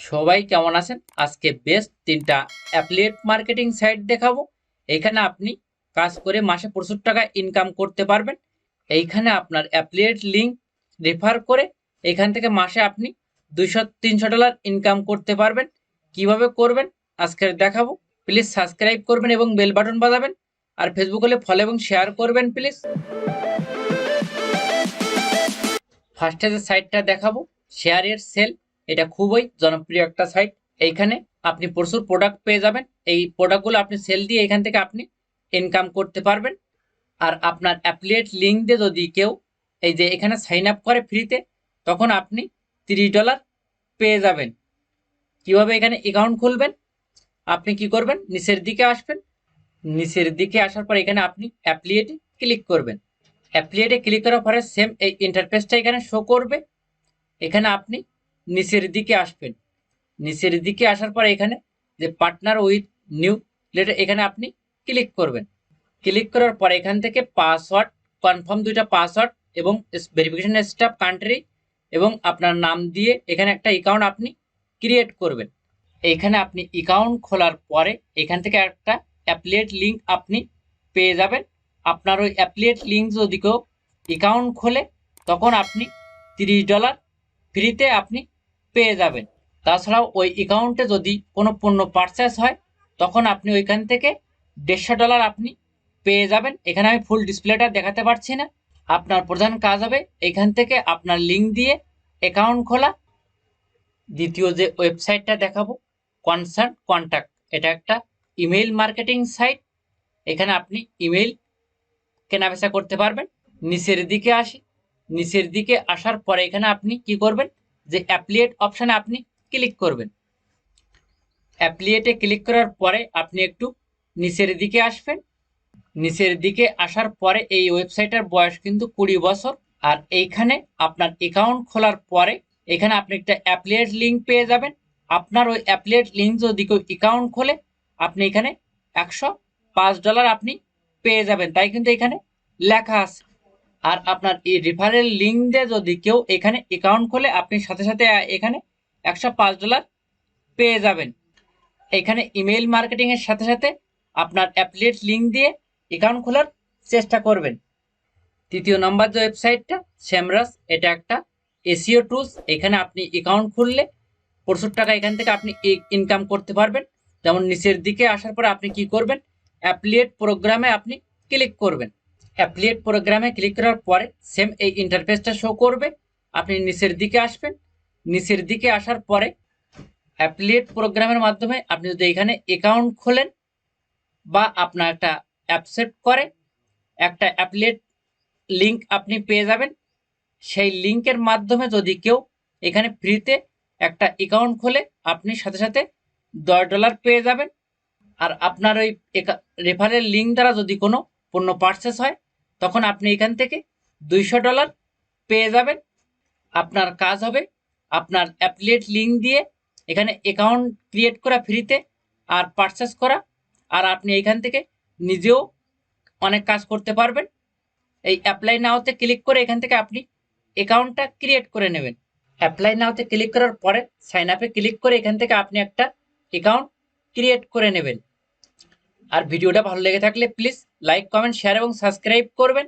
সবাই কেমন আছেন? আজকে বেস্ট ৩টা অ্যাফিলিয়েট মার্কেটিং সাইট দেখাবো। এখানে আপনি কাজ করে মাসে প্রচুর টাকা ইনকাম করতে পারবেন। এইখানে আপনার অ্যাফিলিয়েট লিঙ্ক রেফার করে এখান থেকে মাসে আপনি $200-300 ইনকাম করতে পারবেন। কিভাবে করবেন আজকে দেখাবো। প্লিজ সাবস্ক্রাইব করবেন এবং বেল বাটন বাজাবেন। আর ফেসবুক হলে ফলো এবং শেয়ার করবেন প্লিজ। ফার্স্টে যে সাইটটা দেখাবো শেয়ারের সেল, এটা খুবই জনপ্রিয় একটা সাইট। এইখানে আপনি প্রচুর প্রোডাক্ট পেয়ে যাবেন। এই প্রোডাক্টগুলো আপনি সেল দিয়ে এখান থেকে আপনি ইনকাম করতে পারবেন। আর আপনার অ্যাফিলিয়েট লিঙ্ক দিয়ে যদি কেউ এই যে এখানে সাইন আপ করে ফ্রিতে, তখন আপনি $30 পেয়ে যাবেন। কিভাবে এখানে অ্যাকাউন্ট খুলবেন? আপনি কি করবেন, নিচের দিকে আসবেন। নিচের দিকে আসার পর এখানে আপনি অ্যাফিলিয়েটে ক্লিক করবেন। অ্যাফিলিয়েটে ক্লিক করার পরে সেম এই ইন্টারফেসটা এখানে শো করবে। এখানে আপনি নিচের দিকে আসবেন। নিচের দিকে আসার পর এখানে যে পার্টনার উইথ নিউ লেটার, এখানে আপনি ক্লিক করবেন। ক্লিক করার পর এখান থেকে পাসওয়ার্ড কনফার্ম, দুইটা পাসওয়ার্ড এবং ভেরিফিকেশন স্টেপ কান্ট্রি এবং আপনার নাম দিয়ে এখানে একটা অ্যাকাউন্ট আপনি ক্রিয়েট করবেন। এইখানে আপনি অ্যাকাউন্ট খোলার পরে এখান থেকে একটা অ্যাফিলিয়েট লিঙ্ক আপনি পেয়ে যাবেন। আপনার ওই অ্যাফিলিয়েট লিঙ্ক যদি কেউ অ্যাকাউন্ট খোলে, তখন আপনি $30 ফ্রিতে আপনি পেয়ে যাবেন। তাছাড়াও ওই অ্যাকাউন্টে যদি কোনো পণ্য পারচেস হয়, তখন আপনি ওইখান থেকে $150 আপনি পেয়ে যাবেন। এখানে আমি ফুল ডিসপ্লেটা দেখাতে পারছি না। আপনার প্রধান কাজ হবে এখান থেকে আপনার লিঙ্ক দিয়ে অ্যাকাউন্ট খোলা। দ্বিতীয় যে ওয়েবসাইটটা দেখাবো কনসার্ন কন্ট্যাক্ট, এটা একটা ইমেইল মার্কেটিং সাইট। এখানে আপনি ইমেইল কেনাবেচা করতে পারবেন। নিচের দিকে আসি। নিচের দিকে আসার পরে এখানে আপনি কি করবেন, যে অ্যাফিলিয়েট অপশানে আপনি ক্লিক করবেন। অ্যাফিলিয়েটে ক্লিক করার পরে আপনি একটু নিচের দিকে আসবেন। নিচের দিকে আসার পরে এই ওয়েবসাইটের বয়স কিন্তু 20 বছর। আর এইখানে আপনার অ্যাকাউন্ট খোলার পরে এখানে আপনি একটা অ্যাফিলিয়েট লিঙ্ক পেয়ে যাবেন। আপনার ওই অ্যাফিলিয়েট লিঙ্ক যদি কেউ অ্যাকাউন্ট খোলে, আপনি এখানে $105 আপনি পেয়ে যাবেন, তাই কিন্তু এখানে লেখা আছে। আর আপনার এই রেফারেল লিঙ্ক দিয়ে যদি কেউ এখানে অ্যাকাউন্ট খোলে, আপনি সাথে সাথে এখানে $105 পেয়ে যাবেন। এখানে ইমেইল মার্কেটিং এর সাথে সাথে আপনার অ্যাফিলিয়েট লিঙ্ক দিয়ে অ্যাকাউন্ট খোলার চেষ্টা করবেন। তৃতীয় নম্বর যে ওয়েবসাইটটা সেমরাস, এটা একটা এসইও টুলস। এখানে আপনি অ্যাকাউন্ট খুললে প্রচুর টাকা এখান থেকে আপনি ইনকাম করতে পারবেন। যেমন নিচের দিকে আসার পরে আপনি কি করবেন, অ্যাফিলিয়েট প্রোগ্রামে আপনি ক্লিক করবেন। অ্যাফিলিয়েট প্রোগ্রামে ক্লিক করার পরে সেম এই ইন্টারফেসটা শো করবে। আপনি নিচের দিকে আসবেন। নিচের দিকে আসার পরে অ্যাফিলিয়েট প্রোগ্রামের মাধ্যমে আপনি যদি এখানে অ্যাকাউন্ট খোলেন বা আপনার একটা অ্যাকসেপ্ট করে, একটা অ্যাফিলিয়েট লিঙ্ক আপনি পেয়ে যাবেন। সেই লিঙ্কের মাধ্যমে যদি কেউ এখানে ফ্রিতে একটা অ্যাকাউন্ট খোলে, আপনি সাথে সাথে $10 পেয়ে যাবেন। আর আপনার ওই রেফারেল লিঙ্ক দ্বারা যদি কোনো পণ্য পারচেস হয়, তখন আপনি এখান থেকে $200 পেয়ে যাবেন। আপনার কাজ হবে আপনার অ্যাফিলিয়েট লিঙ্ক দিয়ে এখানে অ্যাকাউন্ট ক্রিয়েট করা ফ্রিতে, আর পারচেস করা। আর আপনি এখান থেকে নিজেও অনেক কাজ করতে পারবেন। এই অ্যাপ্লাই নাওতে ক্লিক করে এখান থেকে আপনি অ্যাকাউন্টটা ক্রিয়েট করে নেবেন। অ্যাপ্লাই নাওতে ক্লিক করার পরে সাইন আপে ক্লিক করে এখান থেকে আপনি একটা অ্যাকাউন্ট ক্রিয়েট করে নেবেন। আর ভিডিওটা ভালো লেগে থাকলে প্লিজ লাইক, কমেন্ট, শেয়ার এবং সাবস্ক্রাইব করবেন।